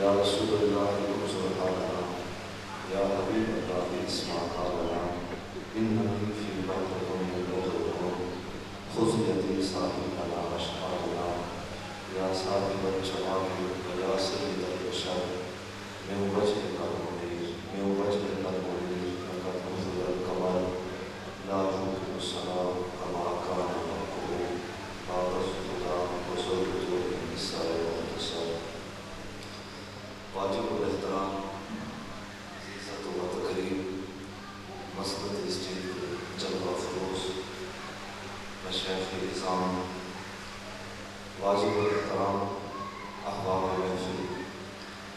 یا رسول اللہ انظر حالنا، یا حبیب اللہ اسمع قولنا، اننی فی بغضۃ من بغضکم، خذ یدی صاحبنا اشعارنا، یا صاحب الجوامع یا سید البشر، من وجهک المنیر، من وجهک المنیر، لقد نزل القمر لا يمكن السلام كما كان مكروه، بعد الهدى وزوجة النساء والنساء. واجب الاحترام، عزت و تکریم، مسجد مسجد جلوہ فروز، مشایخ نظام، واجب الاحترام احباب محفل،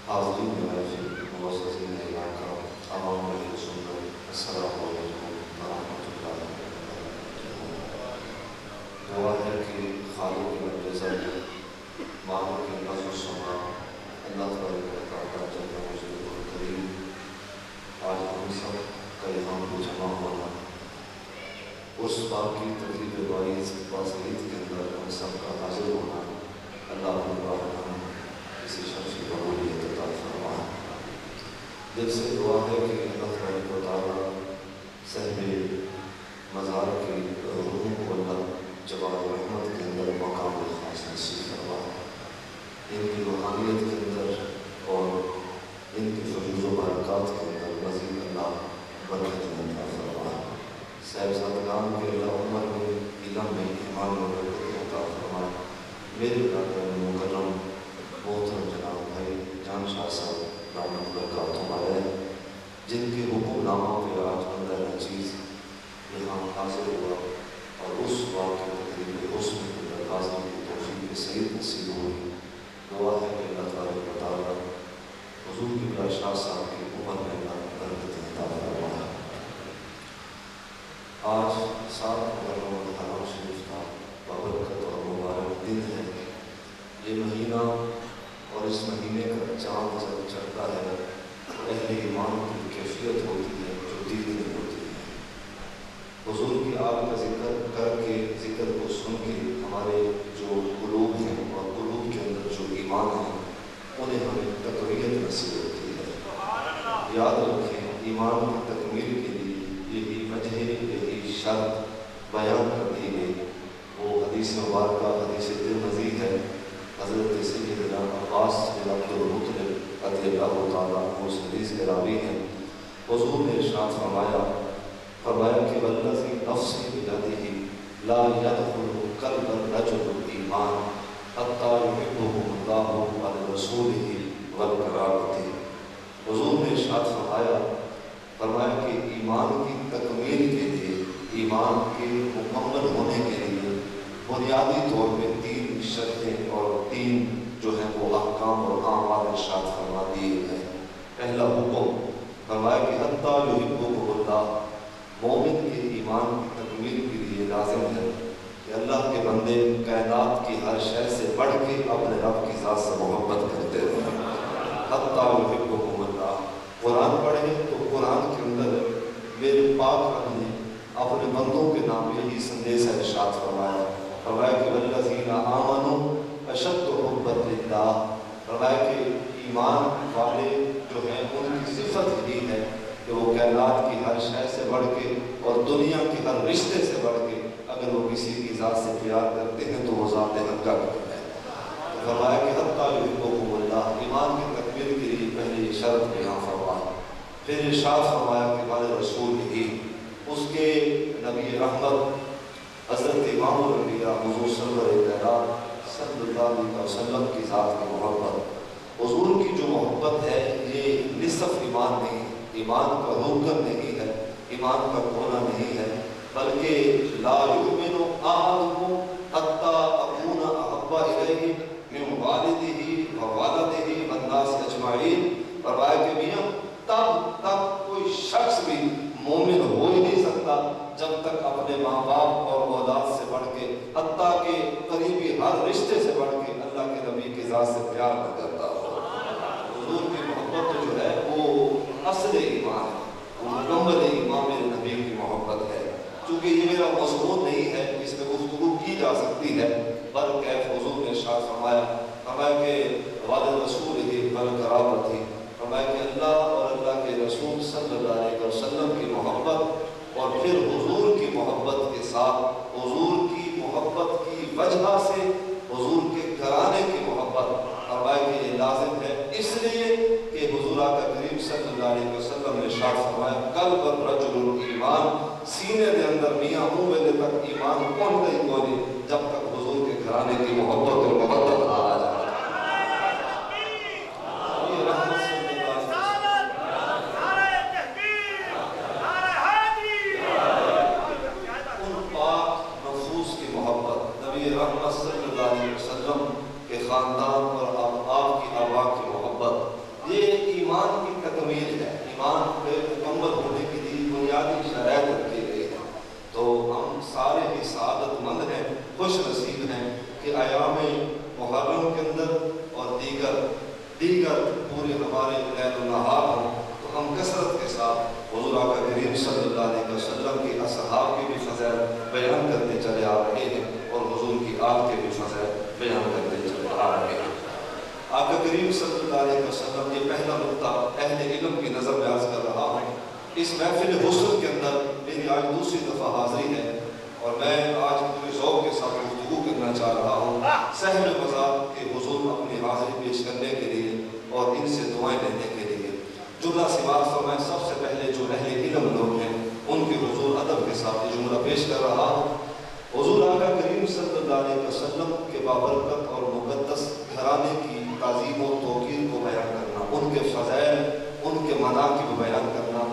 حاضرین محفل، معززین علاقہ، عوام اہل سنت، السلام علیکم ورحمۃ اللہ وبرکاتہ. دعا ہے کہ خالق الرزق، مالک الارض والسماء، اللہ تبارک و تعالیٰ جل مجدہ الکریم، آج ہم سب کا یہاں پہ جمع ہونا، اس بات کی تقریب باعث باصلیت کے اندر ہم سب کا حاضر ہونا، اللہ تبارک ہم کسی شخصی قبولیت عطا فرمائے. دل سے دعا ہے کہ اللہ تبارک و تعالیٰ صاحب مزار کی روحوں کو اللہ جوار رحمت کے اندر مقام خاص نصیب فرمائے، ان کی روحانیت کے اندر اور ان کی فیض و برکات کے اندر مزید اللہ برکت عطا فرمائے. صاحبزادگان کے اللہ عمر میں، علم میں، ایمان و برکت عطا فرمائے. میرے برادر مکرم محترم جناب بھائی جان شاہ صاحب رحمۃ برکاتہ علیہ، جن کے حکم نامہ پہ آج اندر چیز یہاں حاضر ہوا اور اس واقعے تقریب حسن کے اندر حاضری کی توفیق سعید نصیب ہوئی. دعا ہے کہ اللہ تبارک و تعالیٰ حضور قبلہ شاہ صاحب کی عمر میں اللہ برکت عطا فرمائے. آج 7 محرم الحرام شریف کا بابرکت اور مبارک دن ہے. یہ مہینہ اور اس مہینے کا چاند جب چڑھتا ہے تو اہل ایمان کی کیفیت ہوتی ہے جو دل میں ہوتی ہے. حضور کی آل کا ذکر کر کے، ذکر کو سن کے ہمارے جو قلوب ہیں اور قلوب کے اندر جو ایمان ہیں انہیں ہمیں تقویت نصیب ہوتی ہے. یاد رکھیں، ایمان کی تکمیل کے لیے یہی وجہ، یہی شرط بیان کر دی گئی. وہ حدیث مبارکہ حدیث ترمذی ہے، حضرت سیدنا عباس بن عبد المطلب رضی اللہ تعالیٰ عنہ اس حدیث کے راوی ہیں. حضور نے ارشاد فرمایا کہ والذی نفسی بیدہ لا يدخل قلب الرجل ایمان حتی یحبہ اللہ ورسولہ والقرابۃ. حضور نے ارشاد فرمایا کہ ایمان کی تکمیل کے لیے، ایمان کے مکمل ہونے کے لیے بنیادی طور پہ 3 شرطیں اور 3 جو ہیں وہ احکام اور اعمال ارشاد فرما دیے گئے. پہلا حکم فرمایا کہ حتی یحبہ اللہ، مومن کے ایمان کی تکمیل کے لیے لازم ہے کہ اللہ کے بندے کائنات کی ہر شے سے بڑھ کے اپنے رب کی ذات سے محبت کرتے رہیں. حتی یحبکم اللہ. قرآن پڑھیں تو قرآن کے اندر میرے پاک رب نے اپنے بندوں کے نام یہی سندیش ارشاد فرمایا کہ والذین آمنوا اشد حبا للہ. فرمایا کہ ایمان والے جو ہیں ان کی صفت یہی ہے کہ وہ کائنات کی ہر شے سے بڑھ کے اور دنیا کے ہر رشتے سے بڑھ کے اگر وہ کسی کی ذات سے پیار کرتے ہیں تو وہ ذات حق کا کرتے ہیں. تو فرمایا کہ حتی یحبکم اللہ، ایمان کی تکمیل کے لیے پہلے یہ شرط بیان فرمایا. پھر ارشاد فرمایا کہ ہمارے رسول ہی، اس کے نبی رحمت حضرت امام الانبیاء حضور صلی اللہ علیہ وسلم کی ذات کی محبت. حضور کی جو محبت ہے یہ نصف ایمان نہیں، ایمان کا رکن نہیں ہے، ایمان کا کونا نہیں ہے، بلکہ لا یؤمن احدکم حتی اکون احب الیہ من والدہ ووالدہ والناس اجمعین. فرمایا کہ میاں تب تک کوئی شخص بھی مومن ہو ہی نہیں سکتا جب تک اپنے ماں باپ اور اولاد سے بڑھ کے، حتیٰ کہ قریبی ہر رشتے سے بڑھ کے اللہ کے نبی کی ذات سے پیار نہ کرتا ہو. حضور کی محبت جو ہے وہ اصل ایمان ہے، وہ مکمل ایمان میرے نبی کی محبت ہے. چونکہ یہ میرا مضمون نہیں ہے، اس میں گفتگو کی جا سکتی ہے، پر کیف حضور نے ارشاد فرمایا کہ والد رسول ہی بل کراب ساتھ حضور کی محبت کی وجہ سے حضور کے گھرانے کی محبت فرمایا کہ یہ لازم ہے، اس لیے کہ حضور آقا کریم صلی اللہ علیہ وسلم نے ارشاد فرمایا قلب الرجل ایمان، سینے دے اندر میاں ہوں ویلے تک ایمان پہنچتا ہی کوئی جب تک حضور کے گھرانے کی محبت اور محبت آ جائے۔ یہ رحمت صلی اللہ علیہ وسلم ان پاک نفوس کی محبت، نبی رحمت صلی اللہ علیہ وسلم کے خاندان اور آپ کی آبا کی محبت، یہ ایمان کی تکمیل ہے۔ ایمان کے مکمل ہونے کے لیے بنیادی شرائط رکھی گئی ہے۔ تو ہم سارے ہی سعادت مند ہیں، خوش نصیب ہیں کہ ایام محرم کے اندر اور دیگر پورے ہمارے لیل و نہار ہوں تو ہم کثرت کے ساتھ حضور آقا کریم صلی اللہ علیہ وسلم کی اصحاب کی بھی فضائل بیان کرتے چلے آ رہے ہیں اور حضور کی آل کے بھی فضائل بیان کرتے چلے آ رہے ہیں۔ آقا کریم صلی اللہ علیہ وسلم، یہ پہلا نقطہ اہل علم کی نظر میں عرض کر رہا ہوں۔ اس محفل حسن کے اندر میری آج دوسری دفعہ حاضری ہے اور میں آج پورے ذوق کے ساتھ گفتگو کرنا چاہ رہا ہوں سہل مزار کے حضور اپنی حاضری پیش کرنے کے لیے اور ان سے دعائیں لینے کے لیے۔ جملہ سماعت فرمائیں، سب سے پہلے جو اہل علم لوگ ہیں ان کے حضور ادب کے ساتھ یہ جملہ پیش کر رہا ہوں۔ حضور آقا کریم صلی اللہ علیہ وسلم کے بابرکت اور مقدس گھرانے کی تعظیم و توقیر کو بیان کرنا، ان کے فضائل، ان کے مناقب کو بیان کرنا،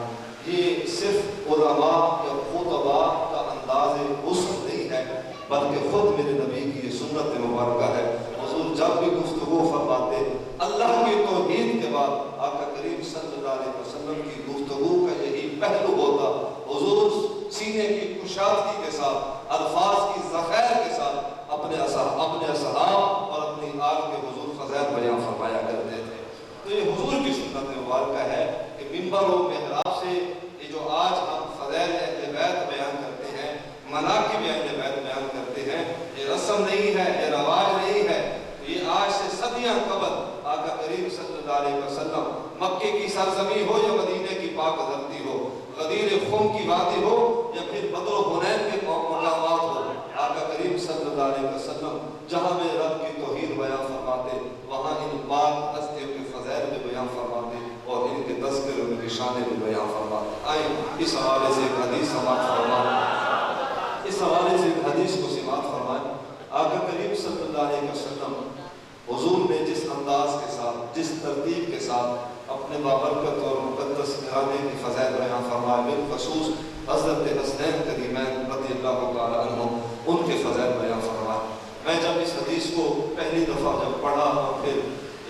یہ صرف علماء یا خطباء کا انداز حسن نہیں ہے بلکہ خود میرے نبی کی یہ سنت مبارکہ ہے۔ حضور جب بھی گفتگو فرماتے اللہ کی توحید کے بعد آقا کریم صلی اللہ علیہ وسلم کی گفتگو کا یہی پہلو ہوتا۔ حضور سینے کی کشادگی کے ساتھ، الفاظ کی ذخائر کے ساتھ اپنے اصحاب اور اپنی آل کے حضور فضائل بیان فرمایا کرتے تھے۔ تو یہ حضور کی سنت مبارکہ ہے کہ منبر و محراب سے یہ جو آج ہم فضائل اہل بیت بیان کرتے ہیں، مناقب اہل بیت بیان کرتے ہیں، یہ رسم نہیں ہے، یہ رواج نہیں ہے، یہ آج سے صدیاں قبل آقا کریم صلی اللہ علیہ وسلم مکے کی سرزمین ہو یا مدینے کی پاک دھرتی ہو، غدیر خم کی وادی ہو یا پھر بدر و حنین کے مقامات ہو، آقا کریم صلی اللہ علیہ وسلم جہاں میں رب کی توحید بیان فرماتے وہاں ان پاک ہستیوں کے فضائل میں بیان فرماتے اور ان کے تذکر ان کی شانیں بھی بیان فرماتے۔ آئیں اس حوالے سے ایک حدیث سماعت فرمائیں، اس حوالے سے ایک حدیث کو سماعت فرمائیں۔ آقا کریم صلی اللہ علیہ وسلم حضور نے جس انداز کے ساتھ، جس ترتیب کے ساتھ اپنے بابرکت اور مقدس گھرانے کی فضائل بیان فرمائے، بالخصوص حضرت حسنین کریمین رضی اللہ تعالیٰ عنہ ان کے فضائل بیان فرمائے۔ میں جب اس حدیث کو پہلی دفعہ جب پڑھا اور پھر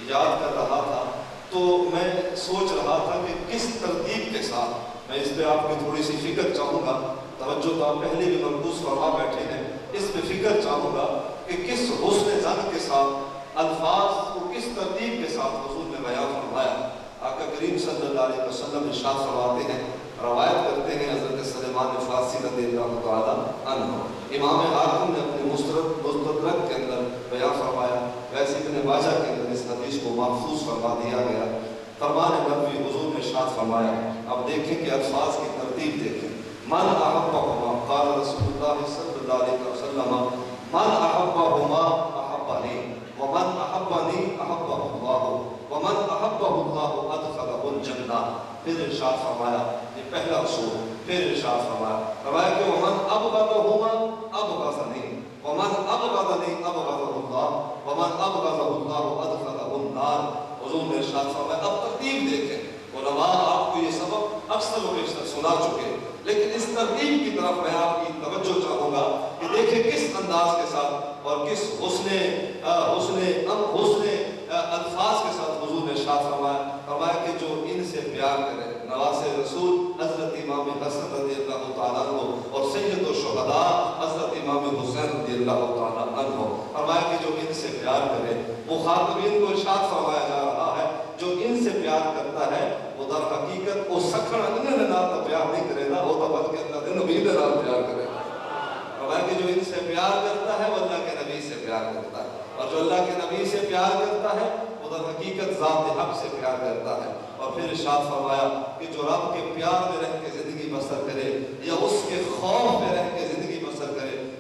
یاد کر رہا تھا تو میں سوچ رہا تھا کہ کس ترتیب کے ساتھ، میں اس پہ آپ کی تھوڑی سی فکر چاہوں گا، توجہ تو آپ پہلے بھی مرکوز فرما بیٹھے ہیں، اس پہ فکر چاہوں گا کہ کس حسن ظن کے ساتھ الفاظ کو کس ترتیب کے ساتھ حضور نے بیان فرمایا۔ آقا کریم صلی اللہ علیہ وسلم ارشاد فرماتے ہیں، روایت کرتے ہیں حضرت سلیمان فارسی رضی اللہ تعالیٰ عنہ، امام حاکم نے اپنے مستدرک کے اندر بیان فرمایا، ویسے ابن ماجہ کے اندر اس حدیث کو محفوظ فرما دیا گیا۔ فرمان نبوی حضور نے ارشاد فرمایا، اب دیکھیں کہ الفاظ کی ترتیب دیکھیں، من احبہما، قال رسول اللہ صلی اللہ علیہ وسلم، من احبہما احبنی ومن احبنی احبہ اللہ ومن احبہ اللہ ادخلہ الجنہ۔ پھر ارشاد فرمایا، یہ پہلا اصول، پھر ارشاد فرمایا کہ ومن ابغضہما ابغضنی ومن ابغضنی ابغضہ اللہ ومن ابغضہ اللہ ادخلہ النار۔ حضور نے ارشاد فرمایا، اب ترتیب دیکھیں، علماء آپ کو یہ سبق اکثر و بیشتر سنا چکے، لیکن اس ترتیب کی طرف میں آپ کی توجہ چاہوں گا کہ دیکھیں کس انداز کے ساتھ اور کس حسن الفاظ کے ساتھ حضور نے ارشاد فرمایا کہ جو ان سے پیار کرے، نواز رسول حضرت امام حسن رضی اللہ تعالیٰ عنہ اور سید الشہداء حضرت امام حسین رضی اللہ تعالیٰ عنہ، فرمایا کہ جو ان سے پیار کرے، مخاطبین کو ارشاد فرمایا جا رہا ہے جو ان سے پیار کرتا ہے وہ در حقیقت وہ سکھڑ انہیں نال پیار نہیں کرے گا، وہ تو بلکہ اللہ کے نبی نال پیار کرے گا۔ فرمایا کہ جو ان سے پیار کرتا ہے وہ اللہ کے نبی سے پیار کرتا ہے، اور جو اللہ کے نبی سے پیار کرتا ہے وہ در حقیقت ذات حق سے پیار کرتا ہے۔ اور پھر ارشاد فرمایا کہ جو رب کے پیار میں رہ کے زندگی بسر کرے یا اس کے خوف میں رہ کے زندگی بسر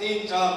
3-4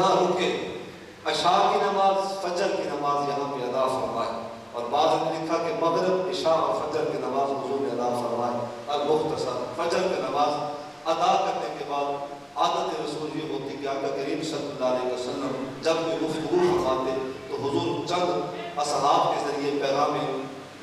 یہاں رکے، عشاء کی نماز فجر کی نماز یہاں پہ ادا فرمائے، اور بعض نے لکھا کہ مغرب عشاء اور فجر کی نماز حضور نے ادا فرمائے۔ المختصر فجر کی نماز ادا کرنے کے بعد عادت رسول یہ ہوتی کہ آقا کریم صلی اللہ علیہ وسلم جب کوئی گفتگو فرماتے تو حضور چند اصحاب کے ذریعے پیغام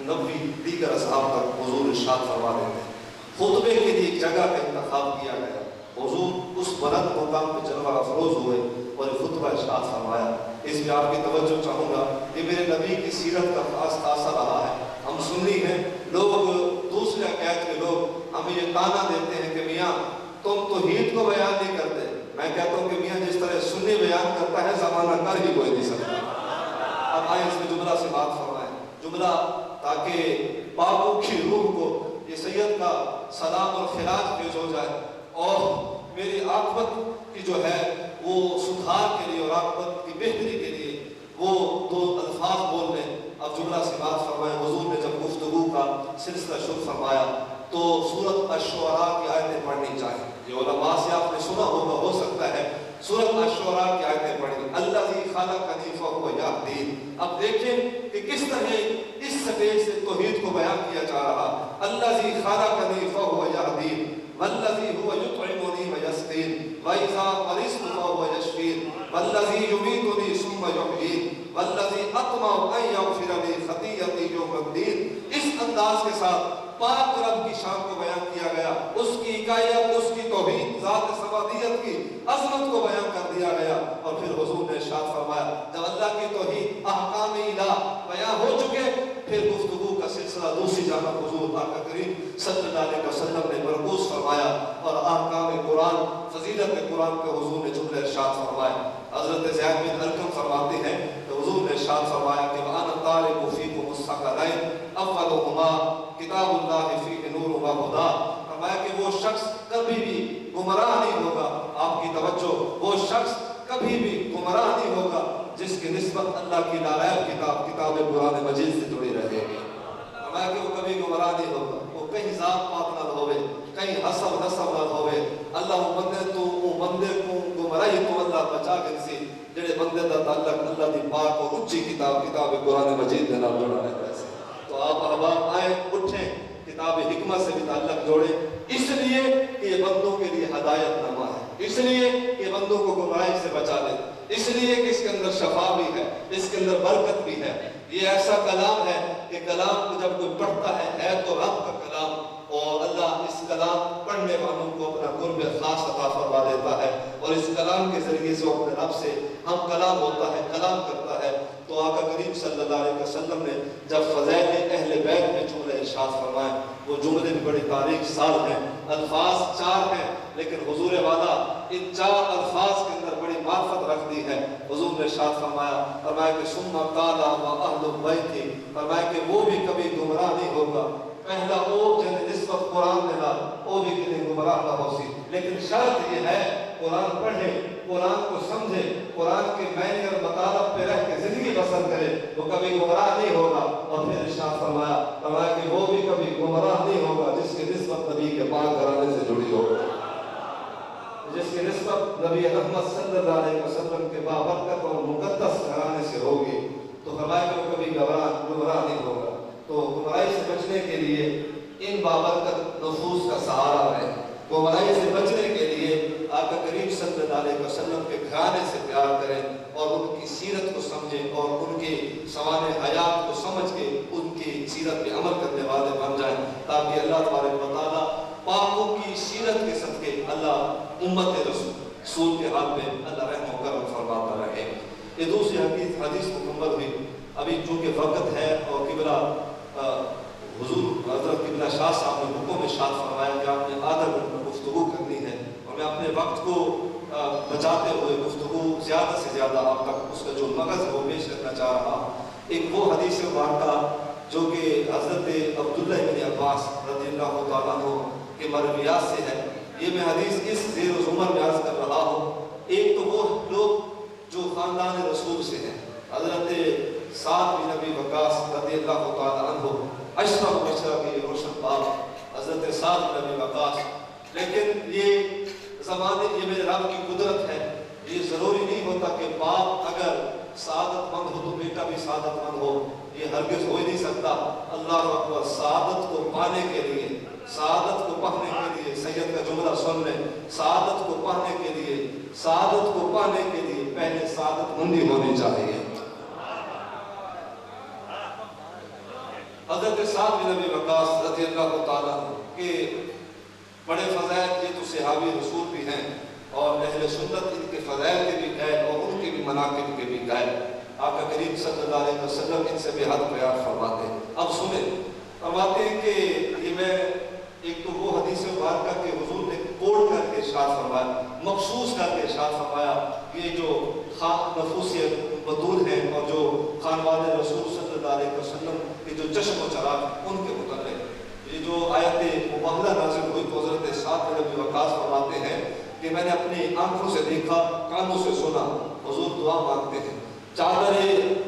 نبوی دیگر اصحاب تک حضور ارشاد فرما دیتے ہیں۔ خطبے کے لیے ایک جگہ کا انتخاب کیا گیا، حضور اس بلند مقام پہ جلوہ افروز ہوئے اور خطبہ ارشاد فرمایا۔ اس میں آپ کی توجہ چاہوں گا کہ میرے نبی کی سیرت کا خاص خاصہ رہا ہے۔ ہم سنی ہیں، لوگ دوسرے عقائد کے لوگ ہمیں یہ تانا دیتے ہیں کہ میاں تم توحید کو بیان نہیں کرتے۔ میں کہتا ہوں کہ میاں جس طرح سنی بیان کرتا ہے زمانہ کر ہی کوئی نہیں سکتا۔ اب آئیں اس میں جملہ سے بات فرمائیں، جملہ تاکہ پاکوں کی روح کو یہ سید کا سلام اور خراج پیش ہو جائے اور میری عاقبت کی جو ہے وہ سدھار کے لیے اور عاقبت کی بہتری کے لیے وہ دو الفاظ بول لیں۔ اب جملہ سے بات فرمائیں۔ حضور نے جب گفتگو کا سلسلہ شروع فرمایا تو سورۃ الشعراء کی آیتیں پڑھنی چاہیے۔ یہ علماء سے آپ نے سنا ہوگا، ہو سکتا ہے سورۃ الشعراء کی آیتیں پڑھیں۔ الذی خلقنی فہو یہدین۔ اب دیکھیں کہ کس طرح اس سٹیج سے توحید کو بیان کیا جا رہا۔ الذی خلقنی فہو یہدین والذی هو یطعمنی ویسقین وَإِذَا مَرِضْتُ فَهُوَ يَشْفِينِ وَالَّذِي يُمِيتُنِي ثُمَّ يُحْيِينِ وَالَّذِي أَطْمَعُ أَن يَغْفِرَ لِي خَطِيئَتِي يَوْمَ الدِّينِ۔ اس انداز کے ساتھ پاک رب کی شان کو بیان کیا گیا، اس کی اکائیت، اس کی توحید، ذات سمادیت کی عظمت کو بیان کر دیا گیا۔ اور پھر حضور نے ارشاد فرمایا جب اللہ کی توحید احکام الہ بیان ہو چکے پھر گفتگو کا سلسلہ دوسری جانب حضور آقا کریم صلی اللہ علیہ وسلم نے مرکوز فرمایا اور احکام قرآن، فضیلت قرآن پہ حضور نے جملے ارشاد فرمائے۔ حضرت زید بن ارقم فرماتے ہیں کہ حضور نے ارشاد فرمایا کہ وَأَنَا طَارِقُ فِيكُمُ الثَّقَلَيْنِ أَوَّلُهُمَا کتاب اللہ فیہ نور و ہدیٰ۔ فرمایا کہ وہ شخص کبھی بھی گمراہ نہیں ہوگا، آپ کی توجہ، وہ شخص کبھی بھی گمراہ نہیں ہوگا جس کی نسبت اللہ کی ناریب کتاب قرآن مجید سے جڑی رہے گی۔ فرمایا کہ وہ کبھی گمراہ نہیں ہوگا، وہ کہیں ذات پات نہ ہوئے، کہیں حسب نسب نہ ہوئے۔ اللہ وہ بندے کو گمراہی تو اللہ بچا گن سی جڑے بندے دا تعلق اللہ دی پاک اور اچھی کتاب قرآن مجید دے نال جڑا رہتا ہے۔ تو آپ احباب آئیں اٹھیں، کتاب حکمت سے بھی تعلق جوڑیں، اس لیے کہ یہ بندوں کے لیے ہدایت نامہ ہے، اس لیے کہ بندوں کو گمراہی سے بچا دے، اس لیے کہ اس کے اندر شفا بھی ہے، اس کے اندر برکت بھی ہے۔ یہ ایسا کلام ہے کہ کلام کو جب کوئی پڑھتا ہے تو رب کا کلام، اور اللہ اس کلام پڑھنے والوں کو اپنا قرب خاص عطا فرما دیتا ہے، اور اس کلام کے ذریعے سے اپنے رب سے ہم کلام ہوتا ہے، کلام کرتا ہے۔ تو آقا کریم صلی اللہ علیہ وسلم نے جب فضائل اہل بیت میں جملے ارشاد فرمائے، وہ جملے بھی بڑی تاریخ سال ہیں، الفاظ 4 ہیں، لیکن حضور والا ان 4 الفاظ کے اندر بڑی معرفت رکھ دی ہے۔ حضور نے ارشاد فرمایا کہ ثم قال واہل بیت، فرمایا کہ وہ بھی کبھی گمراہ نہیں ہوگا۔ پہلا وہ جن نسبت قرآن دینا وہ بھی کہیں گمراہ نہ ہو سی، لیکن شرط یہ ہے قرآن پڑھے، قرآن کو سمجھے، قرآن کے معنی اور مطالب پہ رہ کے زندگی بسر کرے، وہ کبھی گمراہ نہیں ہوگا۔ اور پھر ارشاد فرمایا کہ وہ بھی کبھی گمراہ نہیں ہوگا جس کی نسبت نبی کے پاک گھرانے سے جڑی ہو، جس کی نسبت نبی رحمت صلی اللہ علیہ وسلم کے بابرکت اور مقدس گھرانے سے ہوگی۔ تو فرمایا کہ وہ کبھی گمراہ نہیں ہوگا۔ تو گمراہی سے بچنے کے لیے ان بابرکت نفوس کا سہارا ہے۔ گمراہی سے بچنے کے لیے آقا کریم صلی اللہ علیہ وسلم کے گھرانے سے پیار کریں اور ان کی سیرت کو سمجھیں اور ان کے سوانح حیات کو سمجھ کے ان کی سیرت پہ عمل کرنے والے بن جائیں، تاکہ اللہ تبارک و تعالیٰ پاکوں کی سیرت کے صدقے اللہ امت رسول کے حال پہ اللہ رحم و کرم فرماتا رہے۔ یہ دوسری حدیث مکمل ہوئی۔ ابھی چونکہ وقت ہے اور قبلہ حضور حضرت قبلہ شاہ صاحب نے حکم ارشاد فرمایا کہ آپ نے آدھا گھنٹہ گفتگو کرنی ہے، اور میں اپنے وقت کو بچاتے ہوئے گفتگو زیادہ سے زیادہ آپ تک اس کا جو مغز ہے وہ پیش کرنا چاہ رہا۔ ایک وہ حدیث مبارکہ جو کہ حضرت عبداللہ بن عباس رضی اللہ تعالیٰ عنہ کے مرویات سے ہے، یہ میں حدیث اس زیر و زمر میں عرض کر رہا ہوں۔ ایک تو وہ لوگ جو خاندان رسول سے ہیں، حضرت سعد بن ابی وقاص رضی اللہ تعالیٰ عنہ، اشرف مبشرہ کے روشن باب حضرت سعد بن ابی وقاص، لیکن یہ میرے رب کی قدرت ہے، یہ ضروری نہیں ہوتا کہ باپ اگر سعادت مند ہو تو بیٹا بھی سعادت مند ہو، یہ ہرگز ہو ہی نہیں سکتا۔ اللہ اکبر، سعادت کو پانے کے لیے، سعادت کو پانے کے لیے، سید کا جملہ سن لیں، سعادت کو پانے کے لیے، سعادت کو پانے کے لیے پہلے سعادت مندی ہونی چاہیے۔ حضرت سعد بن ابی وقاص رضی اللہ تعالیٰ کے بڑے فضائل، یہ تو صحابی رسول بھی ہیں اور اہل سنت ان کے فضائل کے بھی قائل اور ان کے بھی مناقب کے بھی قائل۔ آقا کریم صلی اللہ علیہ وسلم ان سے بے حد پیار فرماتے ہیں۔ اب سنیں، فرماتے ہیں کہ یہ میں ایک تو وہ حدیث مبارکہ کہ حضور نے کوڑ کر کے ارشاد فرمایا، مخصوص کر کے ارشاد فرمایا، یہ جو نفوس بطول ہیں اور جو خانواد رسول صلی اللہ علیہ وسلم کے جو چشم و چراغ ان کے متعلق یہ جو آیت مبارکہ نازل ہوئی تو حضرت سعد بن ابی وقاص فرماتے ہیں کہ میں نے اپنی آنکھوں سے دیکھا، کانوں سے سنا، حضور دعا مانگتے ہیں، چادر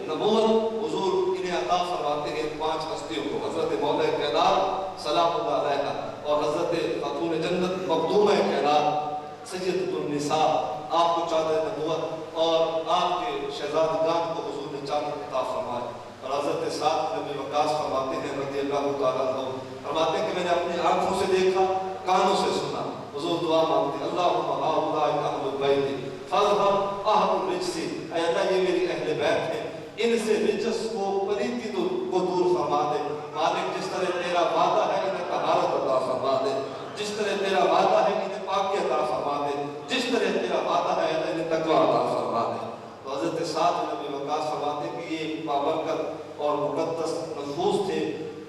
نبوت حضور انہیں عطا فرماتے ہیں 5 ہستیوں کو، حضرت مولا کائنات سلام اللہ علیہ اور حضرت خاتون جنت مخدومہ کائنات سیدۃ النساء، آپ کو چادر نبوت اور آپ کے شہزادگان کو حضور نے چادر عطا فرمایا۔ اور حضرت سعد بن ابی وقاص فرماتے ہیں رضی اللہ تعالیٰ عنہ، فرماتے ہیں کہ میں نے اپنی آنکھوں سے دیکھا، کانوں سے سنا، حضور دعا مانگتے ہیں، اللہم ہؤلاء اہل بیت فاذهب اہل الرجس، اے اللہ یہ میری اہل بیت ہیں، ان سے رجس کو پلیتی کو دور فرما دے، مالک جس طرح تیرا وعدہ ہے انہیں طہارت عطا فرما دے، جس طرح تیرا وعدہ ہے انہیں پاکی عطا فرما دے، جس طرح تیرا وعدہ ہے انہیں تقوی عطا فرما دے۔ تو حضرت سعد بن ابی وقاص فرماتے ہیں کہ یہ بابرکت اور مقدس نفوس تھے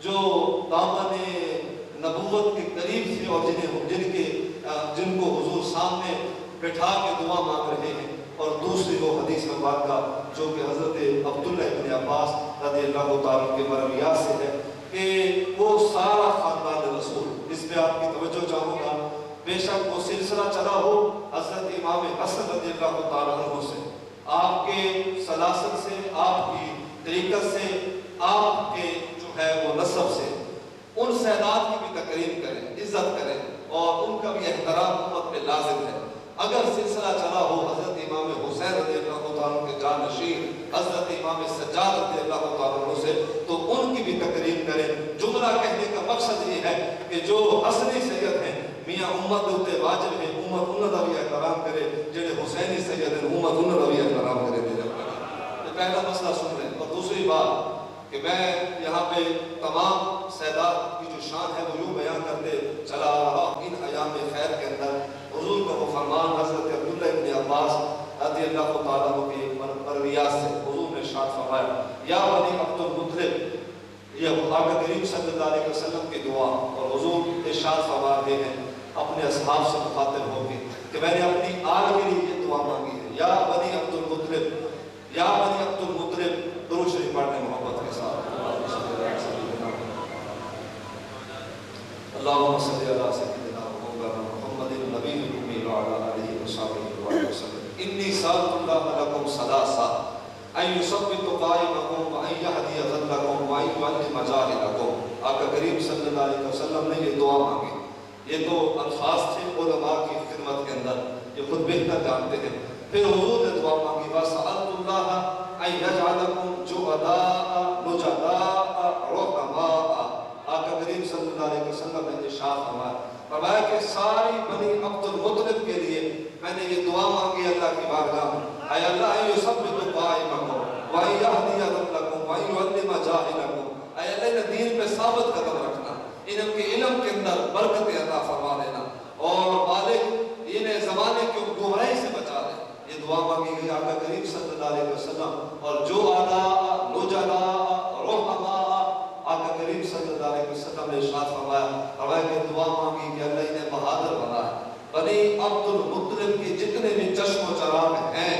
جو دامن نبوت کے قریب تھے اور جن کو حضور سامنے بٹھا کے دعا مانگ رہے ہیں۔ اور دوسری وہ حدیث مبارکہ جو کہ حضرت عبداللہ بن عباس رضی اللہ تعالیٰ کے مرویات سے ہے کہ وہ سارا خاندان رسول، اس پہ آپ کی توجہ چاہوں گا، بے شک وہ سلسلہ چلا ہو حضرت امام حسن رضی اللہ تعالیٰ عنہ سے، آپ کے سلاسل سے، آپ کی طریقت سے، آپ کے جو ہے وہ نسب سے، ان سادات کی بھی تکریم کریں، عزت کریں اور ان کا بھی احترام امت میں لازم ہے۔ اگر سلسلہ چلا ہو حضرت امام حسین رضی اللہ تعالیٰ کے جانشین حضرت امام سجاد رضی اللہ تعالیٰ سے، تو ان کی بھی تکریم کریں۔ جملہ کہنے کا مقصد یہ ہے کہ جو حسنی سید ہیں میاں امت ہوتے واجب ہے امت انہوں کا بھی احترام کرے، جنہیں حسینی سید ہیں امت انہوں کا بھی احترام کرے۔ یہ پہلا مسئلہ سن لیں۔ اور دوسری بات کہ میں یہاں پہ تمام سادات کی جو شان ہے وہ یوں بیان کرتے چلا آ رہا ہوں۔ ان ایام خیر کے اندر حضور کا وہ فرمان حضرت عبداللہ بن عباس رضی اللہ تعالیٰ عنہ کی مرویات سے حضور نے ارشاد فرمایا، یا بنی عبد المطلب، یہ آقا کریم صلی اللہ علیہ وسلم کی دعا، اور حضور ارشاد فرما رہے ہیں اپنے اصحاب سے مخاطب ہو کے کہ میں نے اپنی آل کے لیے یہ دعا مانگی ہے، یا بنی عبد المطلب، یا بنی عبد المطلب، درود شریف پڑھنے محبت کے ساتھ، اللہم صلی علی سیدنا محمد النبی الأمی وعلی آلہ وصحبہ وسلم، انی سألت اللہ لکم ثلاثا ان یثبت قائمکم وان یہدی ظلکم وان یعلم جاہلکم۔ آقا کریم صلی اللہ علیہ وسلم نے یہ دعا مانگی، یہ تو الفاظ تھے علماء کی خدمت کے اندر، یہ خود بہتر جانتے ہیں۔ پھر حضور نے دعا مانگی، وَسَأَلْتُ اللَّهَ أَن يَجْعَلَكُمْ جُعَدَاءَ نُجَدَاءَ رُحَمَاءَ۔ آقا کریم صلی اللہ علیہ وسلم نے ارشاد فرمایا کہ ساری بنی عبد المطلب کے لیے میں نے یہ دعا مانگی اللہ کی بارگاہ میں، اے اللہ اے یثبت قائمکم وان یہدی ظلکم وان یعلم جاہلکم، اے اللہ انہیں دین پہ ثابت قدم رکھنا، ان کے علم کے اندر برکت عطا فرما دینا، اور مالک انہیں زمانے کی گمراہی سے بچا دے۔ یہ دعا مانگی گئی آقا کریم صلی اللہ علیہ وسلم، اور جو آداء نجداء رحماء، آقا کریم صلی اللہ علیہ وسلم نے ارشاد فرمایا کہ دعا مانگی کہ اللہ انہیں بہادر بنائے۔ بنی عبد المطلب کے جتنے بھی چشم و چراغ ہیں،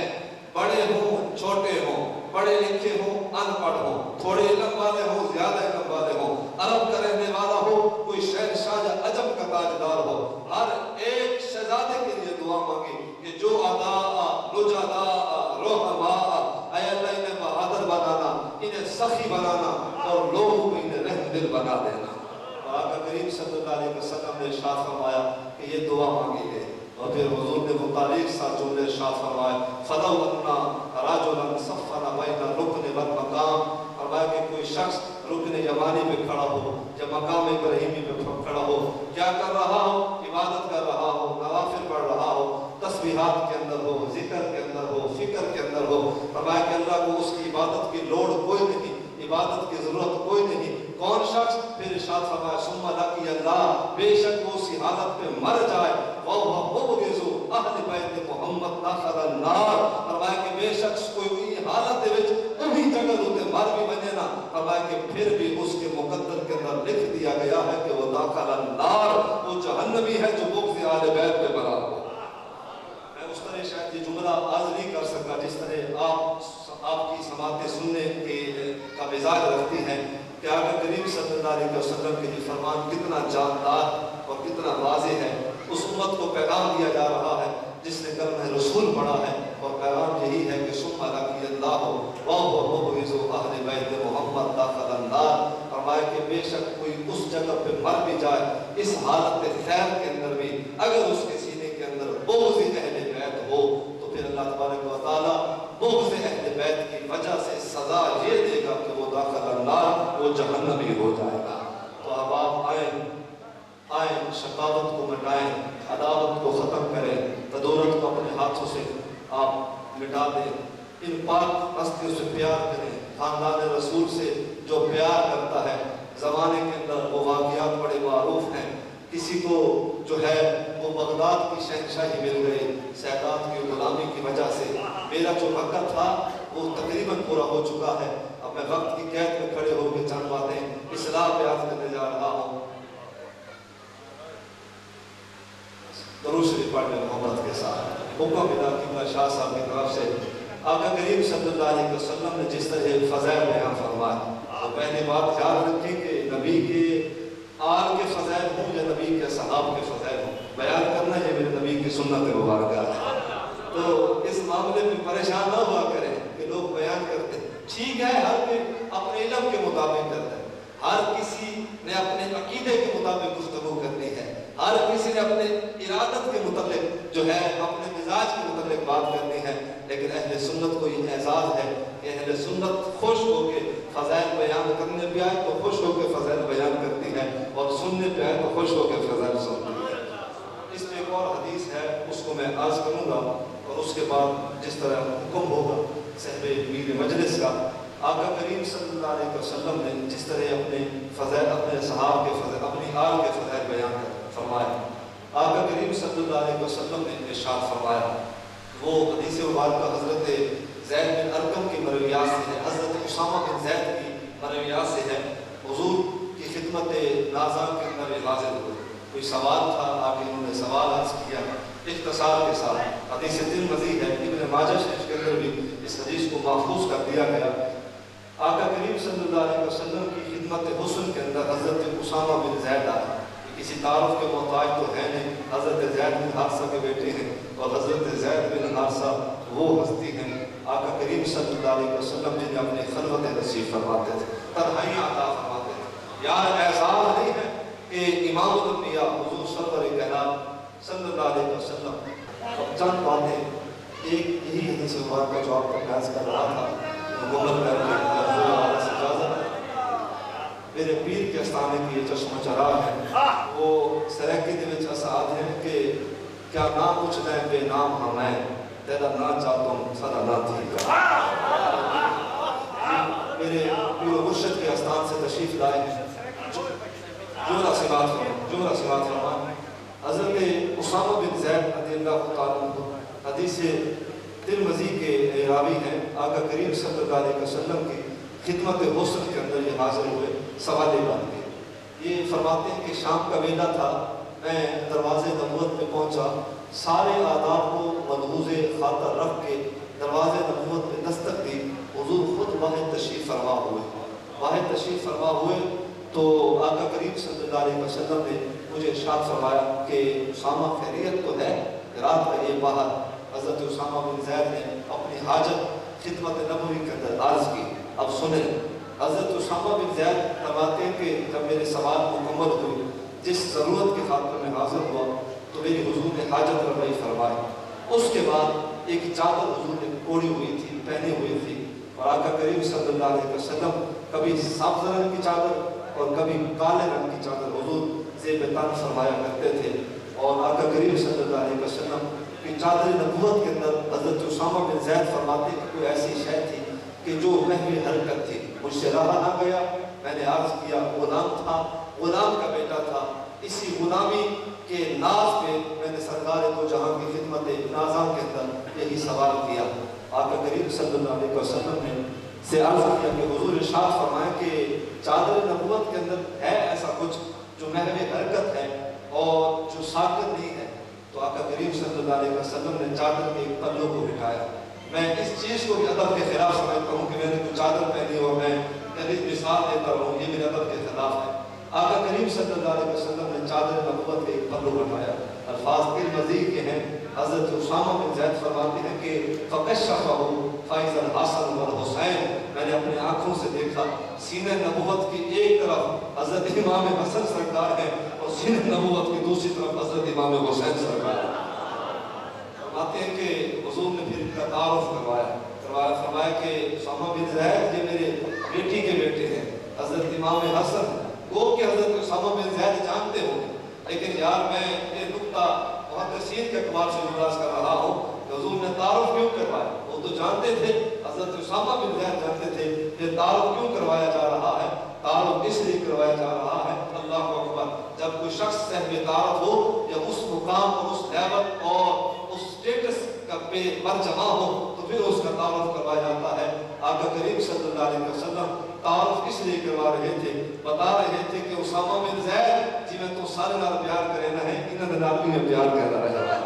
بڑے ہوں چھوٹے ہوں، پڑھے لکھے ہوں ان پڑھ ہوں، تھوڑے علم والے ہوں زیادہ علم والے ہوں، عرب کا رہنے والا ہو کوئی شہنشاہ یا عجم کا تاجدار ہو، ہر ایک شہزادے کے لیے دعا مانگی کہ جو آداء نجداء رحماء، اے اللہ انہیں بہادر بنانا، انہیں سخی بنانا اور لوگوں کو انہیں رحم دل بنا دینا۔ اور آقا کریم صلی اللہ علیہ وسلم نے ارشاد فرمایا کہ یہ دعا مانگی ہے، اور پھر حضور نے وہ تاریخ سا جملے ارشاد فرمائے فَلَوْ أَنَّ رَجُلًا صَفَّنَ بَيْنَ الرُّكْنِ وَالْمَقَامِ، فرمایا کہ کوئی شخص رکن یمانی پہ کھڑا ہو یا مقام ابراہیمی پہ کھڑا ہو، کیا کر رہا ہو؟ عبادت کر رہا ہو، نوافل پڑھ رہا ہو، تسبیحات کے اندر ہو، ذکر کے اندر ہو، فکر کے اندر ہو، فرمایا کہ اللہ کو اس کی عبادت کی لوڑ کوئی نہیں، عبادت کی ضرورت کوئی نہیں۔ کون شخص؟ پھر ارشاد فرمایا ثم لقی اللہ، بے شک وہ اسی حالت پہ مر جائے وَهُوَ مُبْغِضُ أَهْلِ بَيْتِ مُحَمَّدٍ دَخَلَ النَّارَ، فرمایا کہ بے شخص کوئی حالت دے وچ وہی جگہ ہوتے مر بھی بنے نا، فرمایا کہ پھر بھی اس کے مقدر کے اندر لکھ دیا گیا ہے کہ وہ داخل النار، وہ جہنمی ہے جو بغض اہل بیت پہ مرا ہو۔ میں اس طرح شاید یہ جملہ عرض نہیں کر سکا جس طرح آپ کی سماعتیں سننے کا مزاج رکھتی ہیں کہ آقا کریم صلی اللہ علیہ وسلم کے یہ فرمان کتنا جاندار اور کتنا واضح ہے۔ اس امت کو پیغام دیا جا رہا ہے جس نے کلمہ رسول پڑھا ہے، اور پیغام یہی ہے کہ ثم لقی اللہ وَهُوَ مُبْغِضُ أَهْلِ بَيْتِ مُحَمَّدٍ دَخَلَ النَّارَ، فرمایا کہ بے شک کوئی اس جگہ پہ مر بھی جائے اس حالت خیر کے اندر بھی، اگر اس کے سینے کے اندر بغض اہل بیت ہو تو پھر اللہ تبارک و تعالیٰ بغض اہل بیت کی وجہ سے سزا یہ دے گا کہ وہ داخل النار، وہ جہنمی ہو جائے گا۔ تو اب آپ آئیں شقاوت کو مٹائیں، عداوت کو ختم کریں، تدورت کو اپنے ہاتھوں سے آپ مٹا دیں، ان پاک ہستیوں سے پیار کریں۔ خاندان رسول سے جو پیار کرتا ہے، زمانے کے اندر وہ واقعات بڑے معروف ہیں۔ کسی کو جو ہے وہ بغداد کی شہنشاہی مل گئی سادات کی غلامی کی وجہ سے، میرا جو وقت تھا وہ تقریباً پورا ہو چکا ہے، اب میں وقت کی قید میں کھڑے ہو کے چند باتیں اصلاح بیان کرنے جا رہا ہوں۔ درود شریف پڑھنے محمد کے ساتھ حکم ملا قبلہ شاہ صاحب کی طرف سے آقا کریم صلی اللہ علیہ وسلم نے جس طرح فضائل بیان فرمائے، تو پہلی بات یاد رکھیں کہ نبی کے آل کے فضائل ہوں یا نبی کے صحاب کے فضائل ہوں، بیان کرنا یہ میرے نبی کی سنت مبارکہ ہے۔ تو اس معاملے میں پریشان نہ ہوا کریں کہ لوگ بیان کرتے ہیں، ٹھیک ہے ہر کوئی اپنے علم کے مطابق کرتا ہے، ہر کسی نے اپنے عقیدے کے مطابق گفتگو کرنی ہے، ہر کسی نے اپنے ارادت کے متعلق جو ہے اپنے مزاج کے متعلق بات کرنی ہے، لیکن اہل سنت کو یہ اعزاز ہے کہ اہل سنت خوش ہو کے فضائل بیان کرنے پہ آئے تو خوش ہو کے فضائل بیان کرتی ہے، اور سننے پہ آئے تو خوش ہو کے فضائل سنتی ہے۔ اس میں ایک اور حدیث ہے، اس کو میں عرض کروں گا، اور اس کے بعد جس طرح حکم ہوگا صاحب میر مجلس کا، آقا کریم صلی اللہ علیہ وسلم نے جس طرح اپنے فضائل، اپنے صحاب کے فضائل، اپنی آل کے فضائل بیان فرمایا، آقا کریم صلی اللہ علیہ وسلم نے ارشاد فرمایا، وہ حدیث مبارکہ حضرت زید بن ارقم کی مرویات سے ہے، حضرت اسامہ بن زید کی مرویات سے ہے، حضور کی خدمت نازاں کے اندر یہ حاضر ہوئے، کوئی سوال تھا، آگے انہوں نے سوال عرض کیا اختصار کے ساتھ، حدیث ترمذی ہے، ابن ماجہ شریف کے اندر بھی اس حدیث کو محفوظ کر دیا گیا۔ آقا کریم صلی اللہ علیہ وسلم کی خدمت حسن کے اندر حضرت اسامہ بن زید آئے، کسی تعارف کے محتاج تو ہے نہیں، حضرت زید بن حارثہ کے بیٹے ہیں، اور حضرت زید بن حارثہ وہ ہستی ہیں آقا کریم صلی اللہ علیہ وسلم جنہیں اپنے خلوت نصیب فرماتے تھے، تنہائیاں عطا فرماتے تھے۔ یار اعزاز نہیں ہے کہ امام الانبیاء حضور سرور کائنات صلی اللہ علیہ وسلم چند باتیں، ایک یہی حدیث مبارکہ جو آپ کو بیان کر رہا تھا، مکمل کر کے حضور علیہ سے اجازت ہے۔ میرے پیر کے استانے کی یہ چشم چراغ ہے، وہ سرکی دے وچ اسعاد ہیں کہ کیا نام پوچھ دیں بے نام ہمیں، تیرا نا چاہتوں سدا نا تھی گا۔ میرے پیر و مرشد کے استان سے تشریف لائے ہیں، جملہ سماعت فرمائیں۔ حضرت اسامہ بن زید رضی اللہ تعالیٰ عنہ حدیث ترمذی کے راوی ہیں، آقا کریم صلی اللہ علیہ وسلم کی خدمت حسن کے اندر یہ حاضر ہوئے، سوال بات کے یہ فرماتے ہیں کہ شام کا ویلا تھا، میں دروازے نبوت میں پہنچا، سارے آداب کو ملحوظ خاطر رکھ کے دروازے نبوت میں دستک دی، حضور خود باہر تشریف فرما ہوئے تو آقا کریم صلی اللہ علیہ وسلم نے مجھے ارشاد فرمایا کہ اسامہ خیریت تو ہے، رات رہیے باہر۔ حضرت اسامہ بن زید نے اپنی حاجت خدمت نبوی کے اندر عرض کی۔ اب سنیں، حضرت اسامہ بن زید فرماتے ہیں کہ جب میرے سوال مکمل ہوئی، جس ضرورت کی خاطر میں حاضر ہوا، تو میری حضور نے حاجت روائی فرمائی. اس کے بعد ایک چادر حضور نے اوڑھی ہوئی تھی, پہنی ہوئی تھی, اور آقا کریم صلی اللہ علیہ وسلم کبھی سبز رنگ کی چادر اور کبھی کالے رنگ کی چادر حضور زیب تن فرمایا کرتے تھے. اور آقا کریم صلی اللہ علیہ وسلم کی چادر نبوت کے اندر حضرت اسامہ بن زید فرماتے کہ کوئی ایسی شے تھی کہ جو محو حرکت تھی, مجھ سے رہا نہ گیا. میں نے عرض کیا غلام تھا, غلام کا بیٹا تھا, اسی غلامی کے ناز پہ میں نے سرکار دو جہاں کی خدمت نازاں کے اندر یہی سوال کیا. آقا کریم صلی اللہ علیہ وسلم نے سے عرض کیا کہ حضور ارشاد فرمائیں کہ چادر نبوت کے اندر ہے ایسا کچھ جو محو حرکت ہے اور جو ساکت نہیں ہے. تو آقا کریم صلی اللہ علیہ وسلم نے چادر کے ایک پلو کو ہٹایا. میں اس چیز کو بھی ادب کے خلاف سمجھتا ہوں کہ میں نے کوئی چادر پہنی اور میں مثال دیتا ہوں, یہ میرے ادب کے خلاف ہے. آقا کریم صلی اللہ علیہ وسلم نے چادر نبوت کے ایک پلو ہٹایا. الفاظ کے مزید کے ہیں, حضرت اسامہ بن زید فرماتے ہیں کہ فَكَشَّفَهُ فَإِذَا الْحَسَنُ وَالْحُسَيْنُ, میں نے اپنے آنکھوں سے دیکھا سینہ نبوت کی ایک طرف حضرت امام حسن سرکار ہے اور سینہ نبوت کی دوسری طرف حضرت امام حسین سرکار ہے. فرماتے ہیں کہ حضور نے پھر ان کا تعارف کروایا, فرمایا کہ اسامہ بن زید یہ میرے بیٹی کے بیٹے ہیں حضرت امام حسن. گو کہ حضرت اسامہ بن زید جانتے ہوں, لیکن یار میں یہ نقطہ محدثین کے اعتبار سے مدرس کر رہا ہوں کہ حضور نے تعارف کیوں کروایا. وہ تو جانتے تھے, حضرت اسامہ بن زید جانتے تھے یہ تعارف کیوں کروایا جا رہا ہے. تعارف اس لیے کروایا جا رہا ہے, اللہ اکبر, جب کوئی شخص صاحب تعارف ہو یا اس مقام اور اس لیول اور اس سٹیٹس کا پہ پر جمع ہو تو پھر اس کا تعارف کروایا جاتا ہے. آقا کریم صلی اللہ علیہ وسلم تعارف کس لیے کروا رہے تھے, بتا رہے تھے کہ اسامہ بن زید جی میں تو سارے نال پیار کرے نہ ہے, انہوں نے نال بھی پیار کر رہا ہے.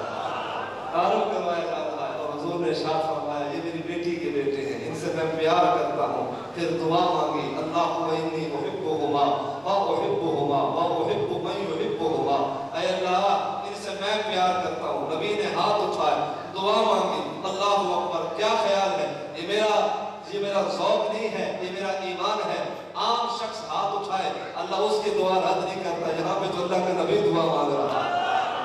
تعارف کروایا جا رہا ہے. اور حضور نے ارشاد فرمایا یہ میری بیٹی کے بیٹے ہیں, ان سے میں پیار کرتا ہوں. پھر دعا مانگی, اللہم انی احبہما واحبہما واحب من یحبہما, اے اللہ ان سے میں پیار کرتا ہوں. نبی نے ہاتھ اٹھائے, دعا مانگی, اللہ اکبر. کیا خیال ہے یہ میرا ذوق نہیں ہے, یہ میرا ایمان ہے. عام شخص ہاتھ اٹھائے اللہ اس کی دعا رد نہیں کرتا. یہاں پہ تو اللہ کا نبی دعا مانگ رہا ہے,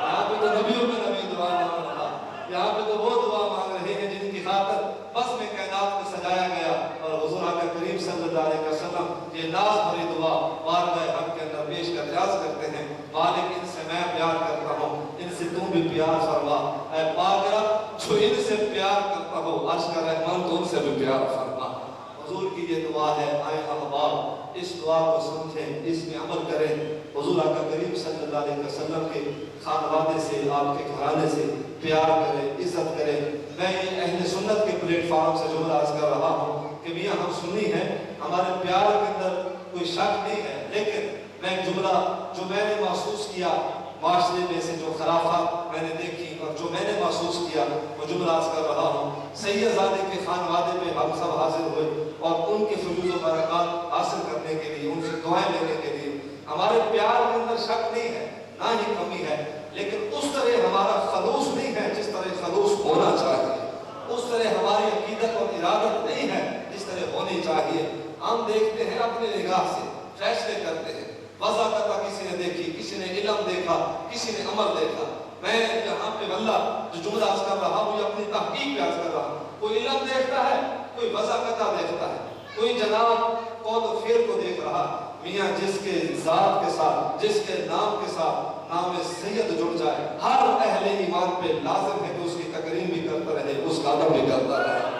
یہاں پہ تو نبیوں کا نبی دعا مانگ رہا ہے, یہاں پہ تو وہ دعا مانگ رہے ہیں جن کی خاطر بس میں کائنات میں سجایا گیا. اور حضور آقا کریم صلی اللہ علیہ وسلم یہ ناز بھری دعا بارگاہ حق کے اندر پیش کر عرض کرتے ہیں, مالک ان سے میں پیار کرتا ہوں, ان سے تم بھی پیار فرما. اے پاک رب جو ان سے پیار کرتا ہو عرش کا رحمان تو ان سے بھی پیار فرما. حضور کی یہ دعا ہے. آئے احباب اس دعا کو سمجھیں, اس میں عمل کریں. حضور آقا کریم صلی اللہ علیہ وسلم کے خانوادے سے, آپ کے گھرانے سے پیار کریں, عزت کریں. میں یہ اہل سنت کے پلیٹ فارم سے جملہ عرض کر رہا ہوں کہ میاں ہم سنی ہیں, ہمارے پیار کے اندر کوئی شک نہیں ہے, لیکن میں جملہ جو میں نے محسوس کیا معاشرے میں سے جو خرافات میں نے دیکھی اور جو میں نے محسوس کیا وہ جملہ عرض کر رہا ہوں. سید زادے کے خانوادے پہ ہم سب حاضر ہوئے اور ان کے فیوز و برکات حاصل کرنے کے لیے, ان سے دعائیں لینے کے لیے. ہمارے پیار کے اندر شک نہیں ہے, نہ ہی کمی ہے, لیکن اس طرح ہمارا خلوص نہیں ہے جس طرح خلوص ہونا چاہیے. اس طرح ہماری عقیدت اور ارادت نہیں ہے جس طرح ہونی چاہیے. ہم دیکھتے ہیں اپنے نگاہ سے, فیصلے کرتے ہیں, وضاحت کسی نے دیکھی, کسی نے علم دیکھا, کسی نے عمل دیکھا. میں یہاں پہ واللہ جو جملہ عرض کر رہا ہوں یہ اپنی تحقیق پہ عرض کر رہا ہوں. کوئی علم دیکھتا ہے, کوئی وضاحت دیکھتا ہے, کوئی جناب قول و فعل کو دیکھ رہا. میاں جس کے ذات کے ساتھ, جس کے نام کے ساتھ نام سید جڑ جائے, ہر اہل ایمان پہ لازم ہے کہ اس کی تکریم بھی کرتا رہے, اس کا ادب بھی کرتا رہے.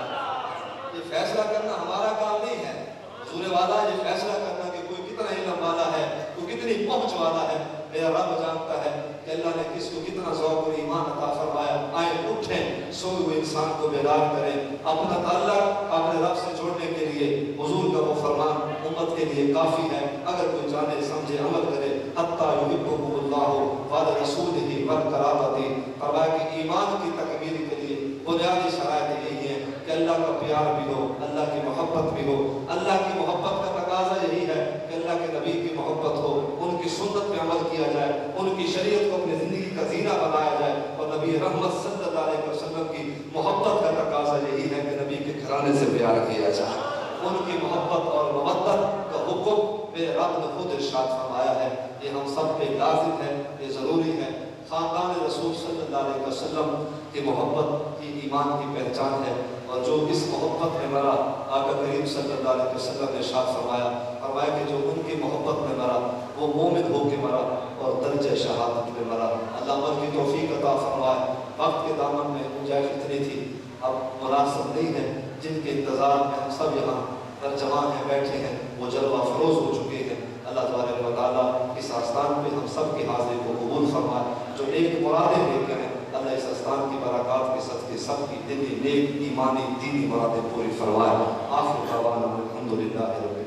یہ فیصلہ کرنا ہمارا کام نہیں ہے. حضور والا یہ فیصلہ کرنا کہ کوئی کتنا علم والا ہے, کوئی کتنی پہنچ والا ہے, میرا رب جانتا ہے کہ اللہ نے کس کو کتنا ذوق اور ایمان عطا فرمایا. آئیں اٹھیں, سوئے ہوئے انسان کو بیدار کریں, اپنا تعلق اپنے رب سے جوڑنے کے لیے. حضور کا وہ فرمان امت کے لیے کافی ہے, اگر کوئی جانے سمجھے عمل کرے. حتیٰ یحبکم اللہ ورسولہ والقرابۃ. فرمایا کہ ایمان کی تکمیل کے لیے بنیادی شرائط یہی ہے کہ اللہ کا پیار بھی ہو, اللہ کی محبت بھی ہو. اللہ کی محبت کا تقاضا یہی ہے کہ اللہ کے نبی کی محبت ہو, ان کی سنت پہ عمل کیا جائے, ان کی شریعت کو اپنی زندگی کا زینہ بنایا جائے. اور نبی رحمت صلی اللہ علیہ وسلم کی محبت کا تقاضا یہی ہے کہ نبی کے گھرانے سے پیار کیا جائے. ان کی محبت اور مودت کا حکم میرے رب نے خود ارشاد فرمایا ہے. یہ ہم سب پہ لازم ہے, یہ ضروری ہے. خاندان رسول صلی اللہ علیہ وسلم کی محبت ہی ایمان کی پہچان ہے، اور جو اس محبت میں مرا، آقا کریم صلی اللہ علیہ وسلم نے ارشاد فرمایا کہ جو ان کی محبت میں مرا وہ مومن ہو کے مرا اور درجہ شہادت میں مرا۔ اللہ عمل کی توفیق عطا فرمائے۔ وقت کے دامن میں گنجائش اتنی تھی، اب مناسب نہیں ہے، جن کے انتظار میں ہم سب یہاں در جوان ہیں، بیٹھے ہیں، وہ جلوہ افروز ہو چکے ہیں۔ اللہ تبارک و تعالیٰ اس آستان پہ ہم سب کی حاضری کو قبول فرمائے۔ جو ایک مرادیں لے کے ہیں، اللہ اس آستان کی برکات کے صدقے سب کی دلی نیک ایمانی دینی مرادیں پوری فرمائے۔ آخر دعوانا الحمدللہ رب